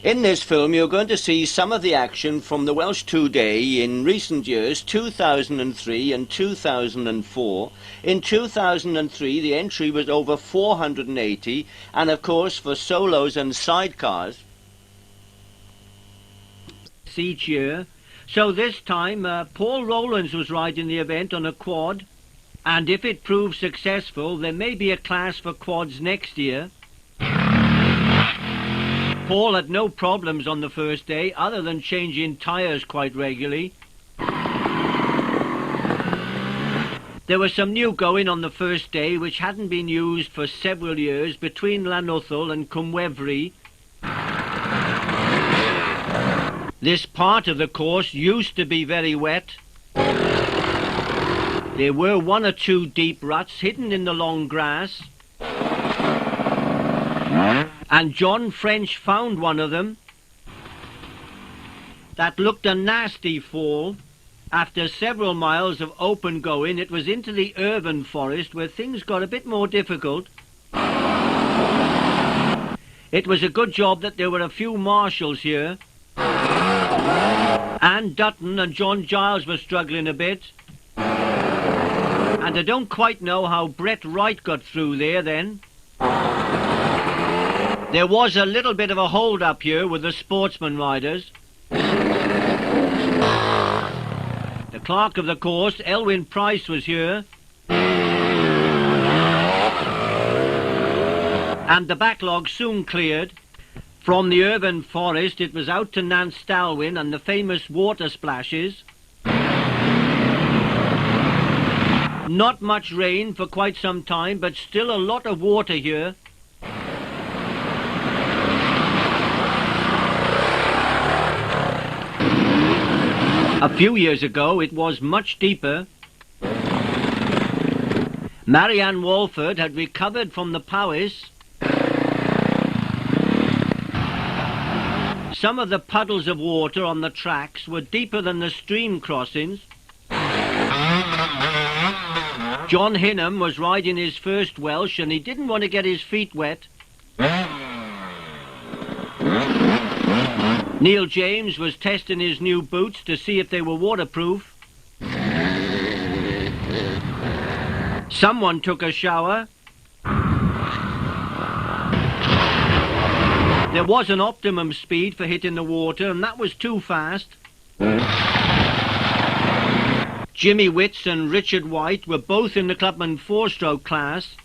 In this film you're going to see some of the action from the Welsh two-day in recent years, 2003 and 2004. In 2003 the entry was over 480, and of course for solos and sidecars each year. So this time Paul Rowlands was riding the event on a quad, and if it proves successful there may be a class for quads next year. Paul had no problems on the first day other than changing tyres quite regularly. There was some new going on the first day which hadn't been used for several years between Llanuthol and Cwmwefry. This part of the course used to be very wet. There were one or two deep ruts hidden in the long grass, and John French found one of them. That looked a nasty fall. After several miles of open going, it was into the urban forest where things got a bit more difficult. It was a good job that there were a few marshals here. Anne Dutton and John Giles were struggling a bit. And I don't quite know how Brett Wright got through there then. There was a little bit of a hold-up here with the sportsman riders. The clerk of the course, Elwyn Price, was here. And the backlog soon cleared. From the urban forest it was out to Nant Stalwyn and the famous water splashes. Not much rain for quite some time, but still a lot of water here. A few years ago it was much deeper. Marianne Walford had recovered from the Powys. Some of the puddles of water on the tracks were deeper than the stream crossings. John Hinham was riding his first Welsh and he didn't want to get his feet wet. Neil James was testing his new boots to see if they were waterproof. Someone took a shower. There was an optimum speed for hitting the water, and that was too fast. Jimmy Witts and Richard White were both in the clubman four-stroke class.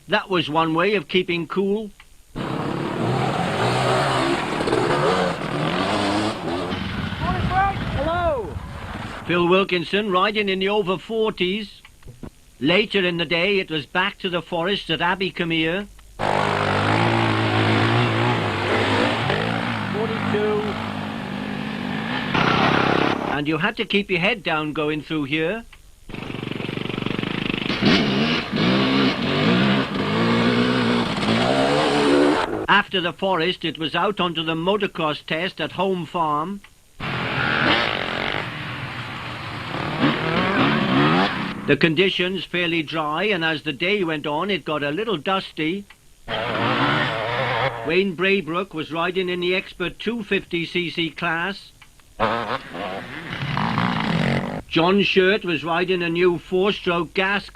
That was one way of keeping cool. Hello! Phil Wilkinson riding in the over 40s. Later in the day it was back to the forest at Abercwmbir. 42. And you had to keep your head down going through here. After the forest it was out onto the motocross test at Home Farm. The conditions fairly dry, and as the day went on it got a little dusty. Wayne Braybrook was riding in the expert 250cc class. John Shirt was riding a new four-stroke gas.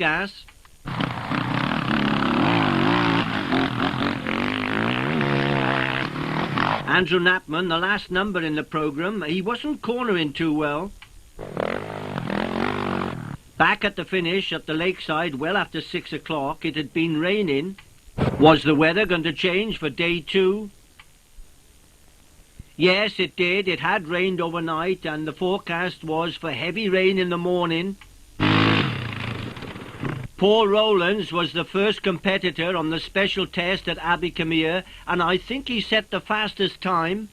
Andrew Knapman, the last number in the programme, he wasn't cornering too well. Back at the finish at the lakeside well after 6 o'clock, it had been raining. Was the weather going to change for day 2? Yes, it did. It had rained overnight and the forecast was for heavy rain in the morning. Paul Rowlands was the first competitor on the special test at Abercwmbir, and I think he set the fastest time.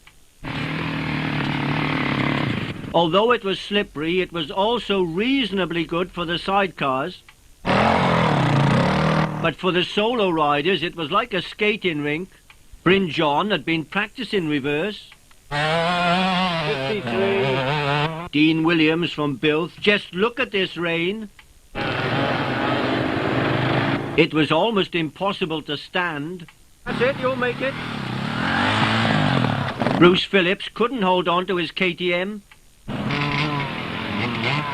Although it was slippery, it was also reasonably good for the sidecars. But for the solo riders, it was like a skating rink. Bryn John had been practicing reverse. 53. Dean Williams from Bilth. Just look at this rain. It was almost impossible to stand. That's it, you'll make it. Bruce Phillips couldn't hold on to his KTM.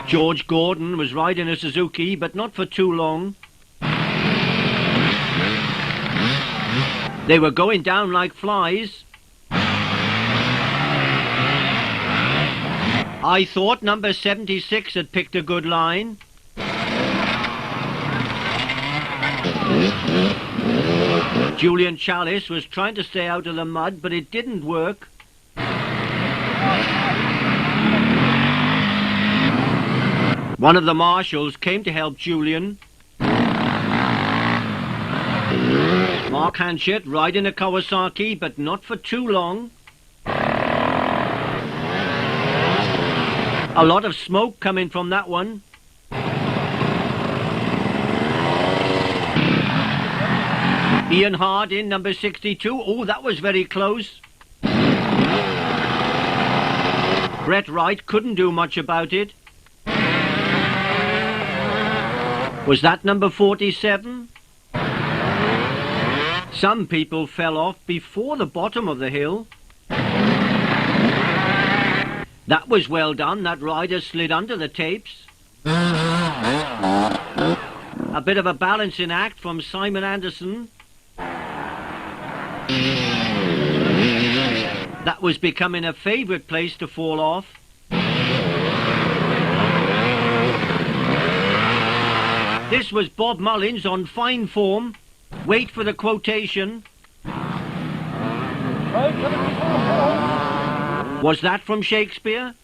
George Gordon was riding a Suzuki, but not for too long. They were going down like flies. I thought number 76 had picked a good line. Julian Chalice was trying to stay out of the mud, but it didn't work. One of the marshals came to help Julian. Mark Hanchett riding a Kawasaki, but not for too long. A lot of smoke coming from that one. Ian Harding, number 62. Oh, that was very close. Brett Wright couldn't do much about it. Was that number 47? Some people fell off before the bottom of the hill. That was well done. That rider slid under the tapes. A bit of a balancing act from Simon Anderson. That was becoming a favourite place to fall off. This was Bob Mullins on fine form. Wait for the quotation. Was that from Shakespeare?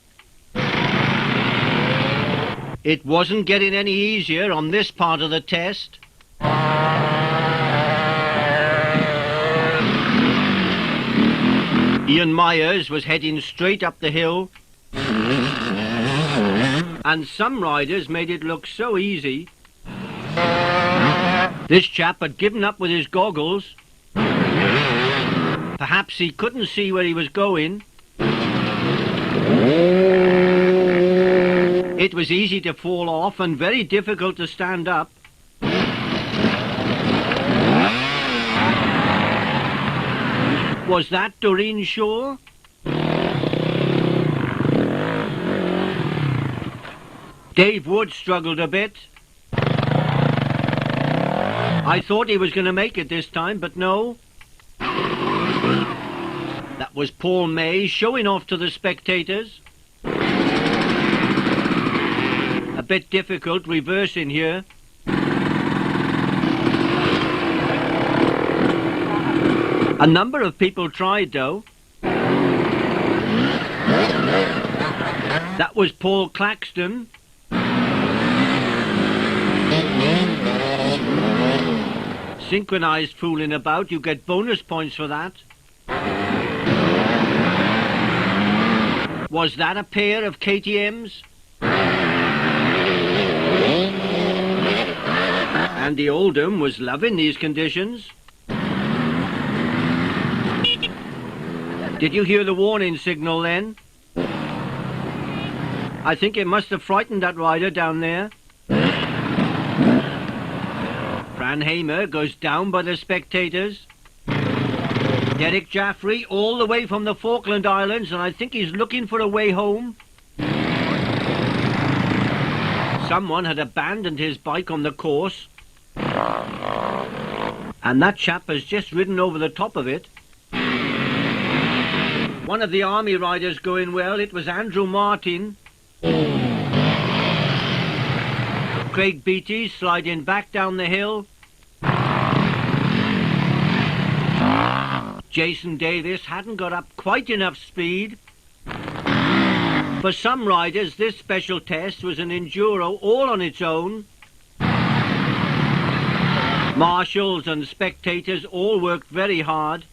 It wasn't getting any easier on this part of the test. Ian Myers was heading straight up the hill. And some riders made it look so easy. This chap had given up with his goggles. Perhaps he couldn't see where he was going. It was easy to fall off and very difficult to stand up. Was that Doreen Shaw? Dave Wood struggled a bit. I thought he was going to make it this time, but no. That was Paul May showing off to the spectators. A bit difficult reversing here. A number of people tried though. That was Paul Claxton. Synchronized fooling about, you get bonus points for that. Was that a pair of KTMs? Andy Oldham was loving these conditions. Did you hear the warning signal then? I think it must have frightened that rider down there. Fran Hamer goes down by the spectators. Derek Jaffrey all the way from the Falkland Islands, and I think he's looking for a way home. Someone had abandoned his bike on the course. And that chap has just ridden over the top of it. One of the army riders going well, it was Andrew Martin. Craig Beattie sliding back down the hill. Jason Davis hadn't got up quite enough speed. For some riders, this special test was an enduro all on its own. Marshals and spectators all worked very hard.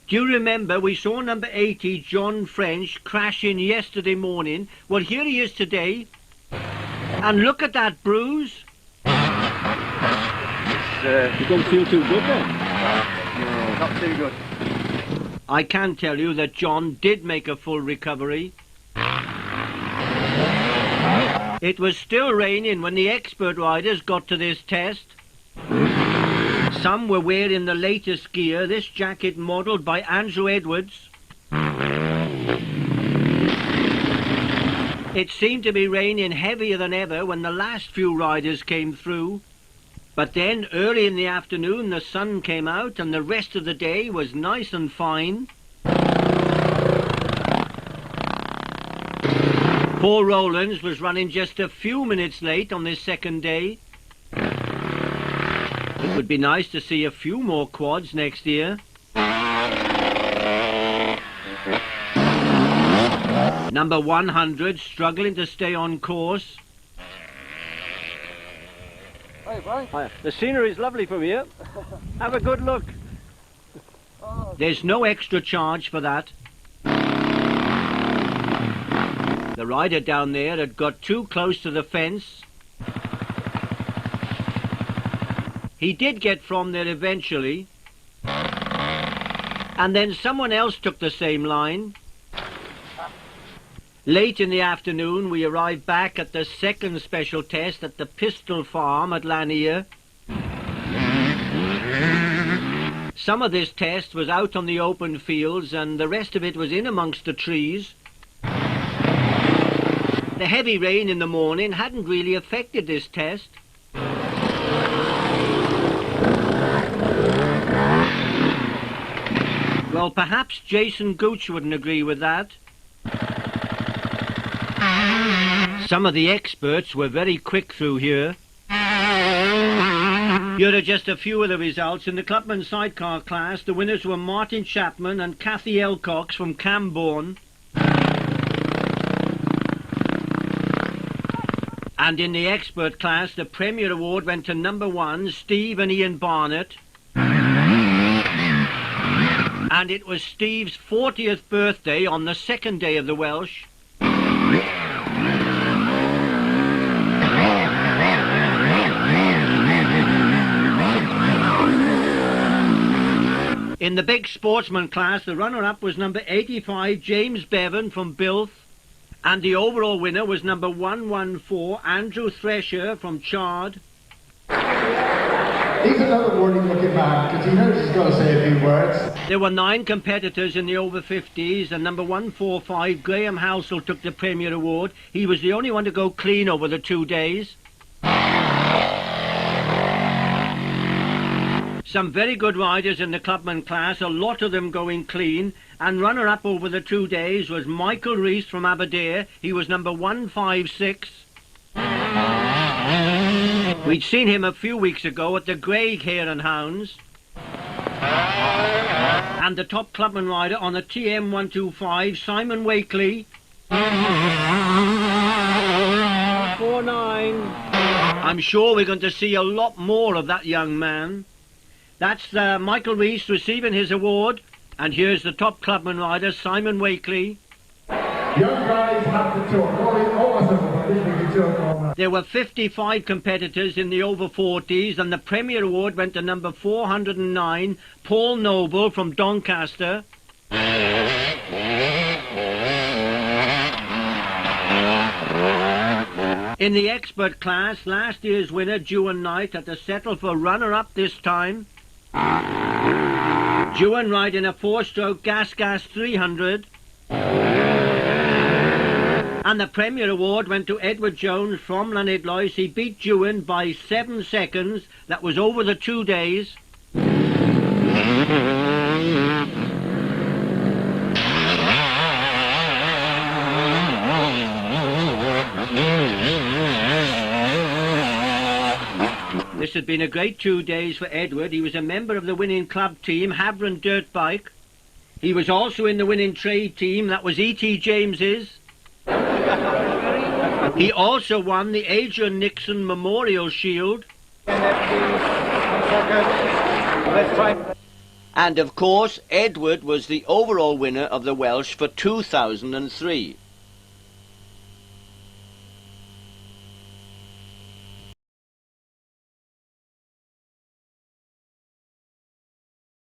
Do you remember we saw number 80, John French, crash in yesterday morning? Well, here he is today. And look at that bruise. You don't feel too good then? No, not too good. I can tell you that John did make a full recovery. It was still raining when the expert riders got to this test. Some were wearing the latest gear, this jacket modelled by Andrew Edwards. It seemed to be raining heavier than ever when the last few riders came through. But then, early in the afternoon, the sun came out and the rest of the day was nice and fine. Paul Rowlands was running just a few minutes late on this second day. It would be nice to see a few more quads next year. Number 100 struggling to stay on course. Hey, Frank. Hi. The scenery is lovely from here. Have a good look. There's no extra charge for that. The rider down there had got too close to the fence. He did get from there eventually. And then someone else took the same line. Late in the afternoon, we arrived back at the second special test at the Pistol Farm at Lanier. Some of this test was out on the open fields and the rest of it was in amongst the trees. The heavy rain in the morning hadn't really affected this test. Well, perhaps Jason Gooch wouldn't agree with that. Some of the experts were very quick through here. Here are just a few of the results. In the clubman sidecar class, the winners were Martin Chapman and Kathy Elcox from Camborne. And in the expert class, the Premier Award went to number 1, Steve and Ian Barnett. And it was Steve's 40th birthday on the second day of the Welsh. In the big sportsman class, the runner-up was number 85, James Bevan from Bilth. And the overall winner was number 114, Andrew Thresher from Chard. He's another warning-looking man, because he knows he's got to say a few words. There were 9 competitors in the over 50s, and number 145, Graham Housel, took the Premier Award. He was the only one to go clean over the 2 days. Some very good riders in the clubman class, a lot of them going clean, and runner-up over the 2 days was Michael Rees from Aberdare. He was number 156. We'd seen him a few weeks ago at the Graig Hare and Hounds. And the top clubman rider on the TM125, Simon Wakely. 4-9. I'm sure we're going to see a lot more of that young man. That's Michael Rees receiving his award. And here's the top clubman rider, Simon Wakely. Young guys have to talk. Almost everybody can talk all that. There were 55 competitors in the over 40s, and the Premier Award went to number 409, Paul Noble from Doncaster. In the expert class, last year's winner, Dewan Knight, had to settle for runner-up this time. Dewan riding a 4-stroke Gas 300. And the Premier Award went to Edward Jones from Llanidloes. He beat Dewan by 7 seconds. That was over the 2 days. This had been a great 2 days for Edward. He was a member of the winning club team, Havron Dirt Bike. He was also in the winning trade team, that was E.T. James's. He also won the Adrian Nixon Memorial Shield. And of course, Edward was the overall winner of the Welsh for 2003.